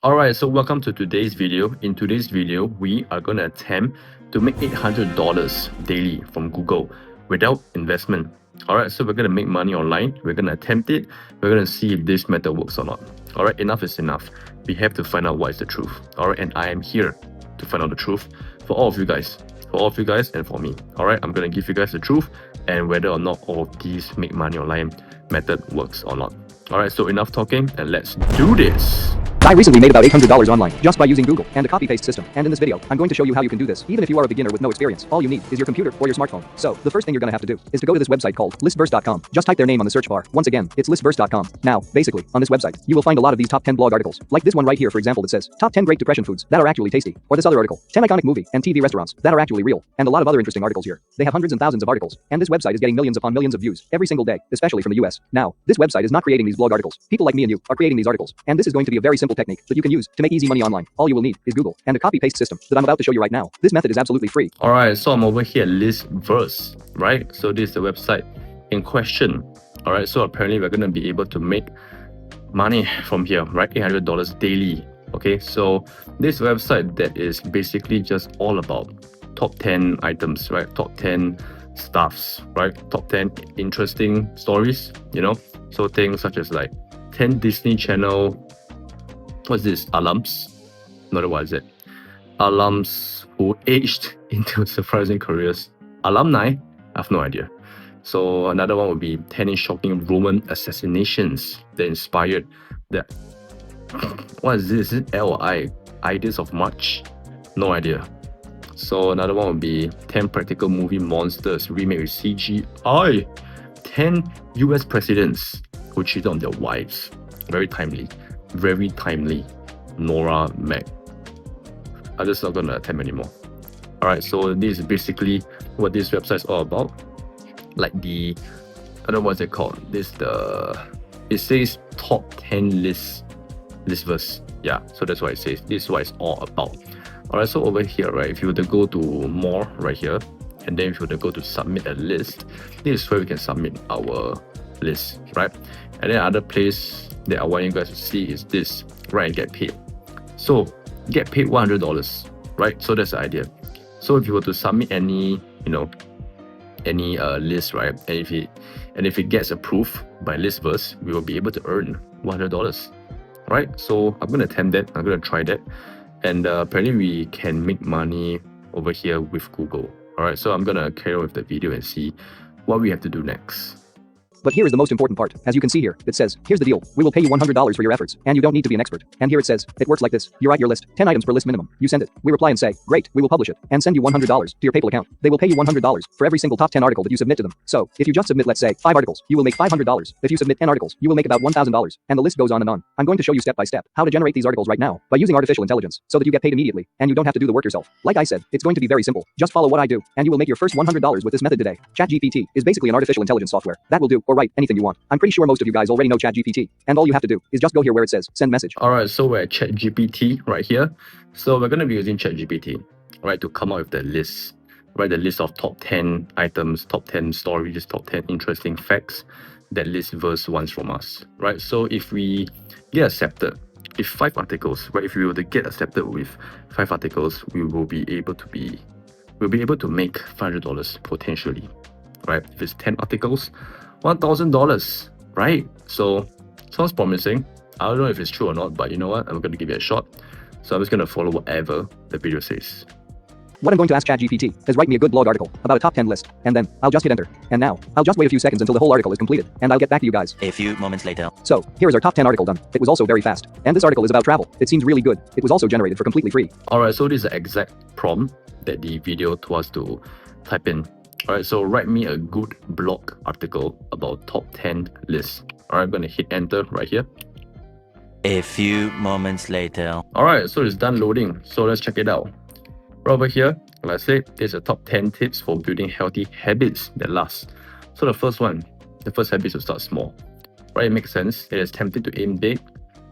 Alright, so welcome to today's video. In today's video, we are going to attempt to make $800 daily from Google without investment. Alright, so we're going to make money online. We're going to attempt it. We're going to see if this method works or not. Alright, enough is enough. We have to find out what is the truth. Alright, and I am here to find out the truth for all of you guys. For all of you guys and for me. Alright, I'm going to give you guys the truth and whether or not all of these make money online method works or not. Alright, so enough talking and let's do this. I recently made about $800 online just by using Google and a copy-paste system. And in this video, I'm going to show you how you can do this. Even if you are a beginner with no experience, all you need is your computer or your smartphone. So the first thing you're going to have to do is to go to this website called listverse.com. Just type their name on the search bar. Once again, it's listverse.com. Now, basically, on this website, you will find a lot of these top 10 blog articles. Like this one right here, for example, that says, top 10 great depression foods that are actually tasty. Or this other article, 10 iconic movie and TV restaurants that are actually real. And a lot of other interesting articles here. They have hundreds and thousands of articles. And this website is getting millions upon millions of views every single day, especially from the US. Now, this website is not creating these blog articles. People like me and you are creating these articles. And this is going to be a very simple technique that you can use to make easy money online. All you will need is Google and a copy-paste system that I'm about to show you right now. This method is absolutely free. Alright, so I'm over here at listverse, right? So this is the website in question. Alright, so apparently we're going to be able to make money from here, right? $800 daily. Okay, so this website that is basically just all about top 10 items, right? Top 10 stuffs, right? Top 10 interesting stories, you know? So things such as like 10 Disney Channel, what's this? Alums? Not what is it? Alums who aged into surprising careers. Alumni? I have no idea. So another one would be 10 shocking Roman assassinations that inspired the... What is this? Is it L or I? Ideas of March? No idea. So another one would be 10 practical movie monsters remade with CGI. 10 US presidents who cheated on their wives. Very timely. Very timely. Nora Mac. I'm just not gonna attempt anymore. Alright, so this is basically what this website is all about. Like the, I don't know what's it called. It says top 10 listverse. Yeah, so that's what it says. This is what it's all about. Alright, so over here, right, if you were to go to more right here, and then if you were to go to submit a list, this is where we can submit our list, right? And then other place that I want you guys to see is this, right, and get paid. So get paid $100, right? So that's the idea. So if you were to submit any, any list, right, and if it gets approved by listverse, we will be able to earn $100, right? So I'm gonna attempt that. I'm gonna try that, and apparently we can make money over here with Google. All right, so I'm gonna carry on with the video and see what we have to do next. But here is the most important part. As you can see here, it says, here's the deal. We will pay you $100 for your efforts, and you don't need to be an expert. And here it says, it works like this. You write your list, 10 items per list minimum. You send it. We reply and say, great, we will publish it, and send you $100 to your PayPal account. They will pay you $100 for every single top 10 article that you submit to them. So, if you just submit, let's say, 5 articles, you will make $500. If you submit 10 articles, you will make about $1,000. And the list goes on and on. I'm going to show you step by step how to generate these articles right now by using artificial intelligence so that you get paid immediately, and you don't have to do the work yourself. Like I said, it's going to be very simple. Just follow what I do, and you will make your first $100 with this method today. ChatGPT is basically an artificial intelligence software that will do or write anything you want. I'm pretty sure most of you guys already know ChatGPT, and all you have to do is just go here where it says send message. Alright, so we're at ChatGPT right here. So we're going to be using ChatGPT, right, to come up with the list, right, the list of top 10 items, top 10 stories, top 10 interesting facts that listverse wants from us, right? So if we get accepted, if 5 articles, right, if we were to get accepted with 5 articles, we will be able to make $500 potentially, right? If it's 10 articles, $1,000. Right, so sounds promising. I don't know if it's true or not, but you know what? I'm going to give it a shot. So I'm just going to follow whatever the video says. What I'm going to ask ChatGPT is write me a good blog article about a top 10 list, and then I'll just hit enter. And now, I'll just wait a few seconds until the whole article is completed, and I'll get back to you guys. A few moments later. So, here is our top 10 article done. It was also very fast. And this article is about travel. It seems really good. It was also generated for completely free. Alright, so this is the exact prompt that the video told us to type in. Alright, so write me a good blog article about top 10 lists. Alright, I'm going to hit enter right here. A few moments later. Alright, so it's done loading. So let's check it out. Right over here, like I said, there's a top 10 tips for building healthy habits that last. So the first habit is to start small. Right, it makes sense. It is tempting to aim big,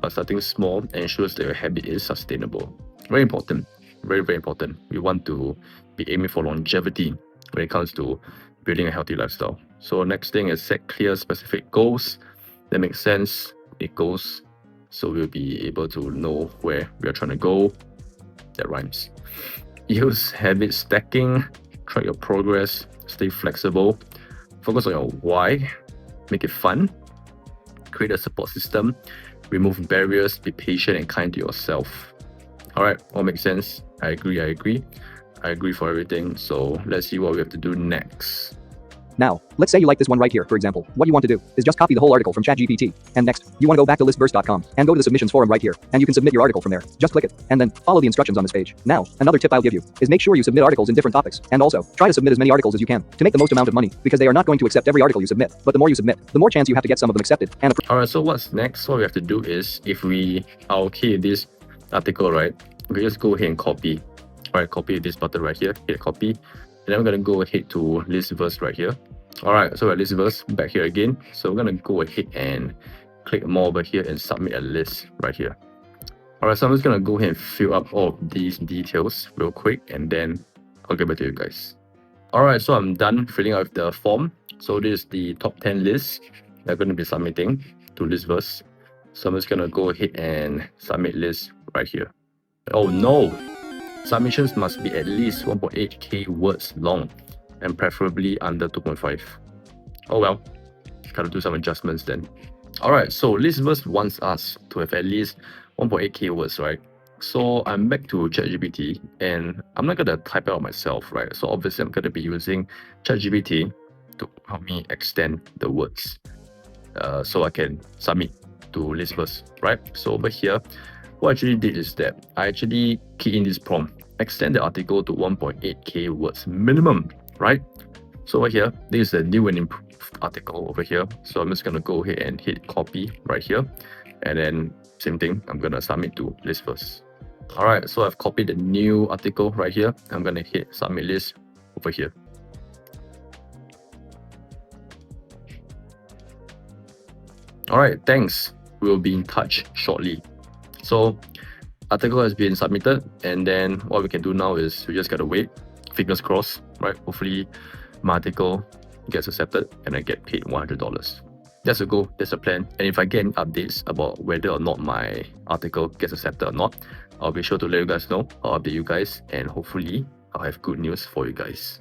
but starting small ensures that your habit is sustainable. Very important. Very, very important. We want to be aiming for longevity when it comes to building a healthy lifestyle. So next thing is set clear, specific goals. That makes sense. It goes So we'll be able to know where we are trying to go. That rhymes. Use habit stacking, track your progress, stay flexible, focus on your why, make it fun, create a support system, remove barriers, be patient and kind to yourself. All right, all makes sense. I agree for everything. So let's see what we have to do next. Now, let's say you like this one right here, for example. What you want to do is just copy the whole article from ChatGPT. And next, you want to go back to listverse.com and go to the submissions forum right here. And you can submit your article from there. Just click it. And then follow the instructions on this page. Now, another tip I'll give you is make sure you submit articles in different topics. And also, try to submit as many articles as you can to make the most amount of money, because they are not going to accept every article you submit. But the more you submit, the more chance you have to get some of them accepted and approved. All right, so what's next? What we have to do is, if we are okay with this article, right, we just go ahead and copy. All right, copy this button right here, hit copy. And then we're going to go ahead to listverse right here. All right, so at listverse, back here again. So we're going to go ahead and click more over here and submit a list right here. All right, so I'm just going to go ahead and fill up all of these details real quick, and then I'll get back to you guys. All right, so I'm done filling out the form. So this is the top 10 list that I'm going to be submitting to listverse. So I'm just going to go ahead and submit list right here. Oh no! Submissions must be at least 1.8k words long and preferably under 2.5. Oh well, gotta do some adjustments then. Alright, so listverse wants us to have at least 1.8k words, right? So I'm back to ChatGPT and I'm not gonna type it out myself, right? So obviously I'm gonna be using ChatGPT to help me extend the words so I can submit to listverse, right? So over here, what I actually did is that I actually key in this prompt, extend the article to 1.8k words minimum, right? So over here, this is a new and improved article over here. So I'm just gonna go ahead and hit copy right here, and then same thing, I'm gonna submit to listverse. All right, so I've copied the new article right here. I'm gonna hit submit list over here. All right, thanks. We'll be in touch shortly. So article has been submitted, and then what we can do now is we just gotta wait, fingers crossed, right? Hopefully my article gets accepted and I get paid $100. That's a goal, that's a plan. And if I get any updates about whether or not my article gets accepted or not, I'll be sure to let you guys know. I'll update you guys, and hopefully I'll have good news for you guys.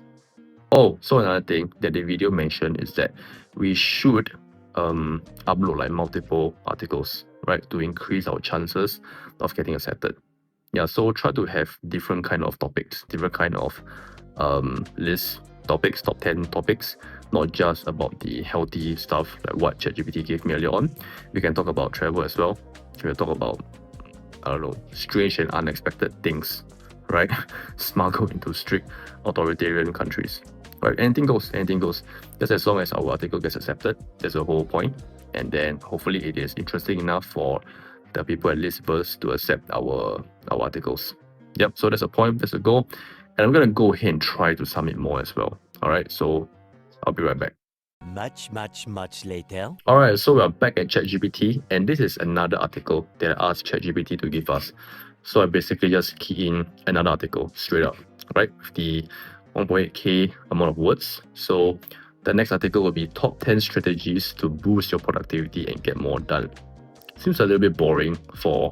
Oh, so another thing that the video mentioned is that we should upload like multiple articles, right, to increase our chances of getting accepted. Yeah, so try to have different kind of topics, different kind of list topics, top 10 topics, not just about the healthy stuff like what ChatGPT gave me earlier on. We can talk about travel as well. We can talk about, I don't know, strange and unexpected things, right? Smuggled into strict authoritarian countries. Right, anything goes, anything goes. Just as long as our article gets accepted, that's the whole point. And then hopefully it is interesting enough for the people at listverse to accept our articles. Yep, so that's a point, that's a goal. And I'm gonna go ahead and try to submit more as well. All right, so I'll be right back. Much later. All right, so we're back at ChatGPT, and this is another article that I asked ChatGPT to give us. So I basically just key in another article straight up, right? With the 1.8k amount of words. So the next article will be top 10 strategies to boost your productivity and get more done. Seems a little bit boring for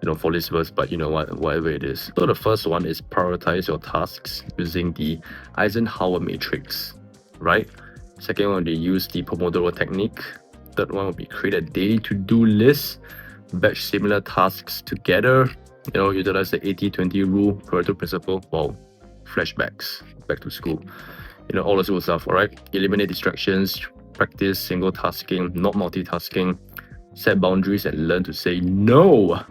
for listverse, but you know what, whatever it is. So the first one is prioritize your tasks using the Eisenhower matrix, right? Second one will be use the Pomodoro technique. Third one will be create a daily to-do list, batch similar tasks together, utilize the 80-20 rule, Pareto principle. Wow, flashbacks back to school, all the school stuff. All right, eliminate distractions, practice single tasking, not multitasking, set boundaries and learn to say no,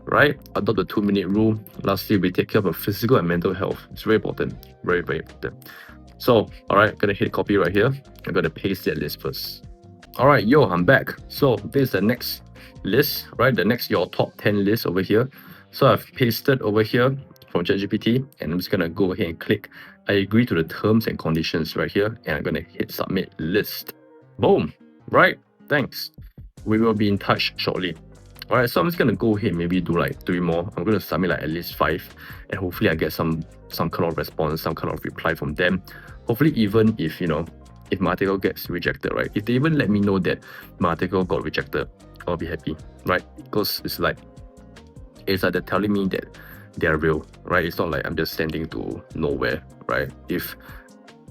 right? Adopt the 2-minute rule. Lastly, we take care of our physical and mental health. It's very important, very important. So all right, gonna hit copy right here. I'm gonna paste that list first. All right, yo, I'm back. So this is the next list, right? The next your top 10 list over here. So I've pasted over here from ChatGPT, and I'm just gonna go ahead and click I agree to the terms and conditions right here, and I'm gonna hit submit list. Boom. Right, thanks. We will be in touch shortly. All right, so I'm just gonna go ahead and maybe do like 3 more. I'm gonna submit like at least 5, and hopefully I get some kind of response, some kind of reply from them. Hopefully, even if if my article gets rejected, right? If they even let me know that my article got rejected, I'll be happy, right? Because it's like they're telling me that they're real, right? It's not like I'm just sending to nowhere, right?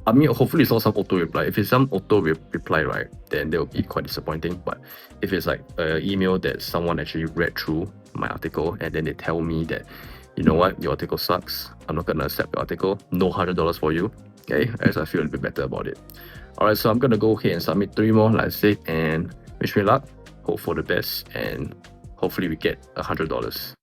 Hopefully it's not some auto reply. If it's some auto reply, right, then that will be quite disappointing. But if it's like an email that someone actually read through my article and then they tell me that, you know what, your article sucks, I'm not gonna accept your article, no $100 for you, okay, as I feel a little bit better about it. All right, so I'm gonna go ahead and submit 3 more, like I said, and wish me luck, hope for the best, and hopefully we get $100.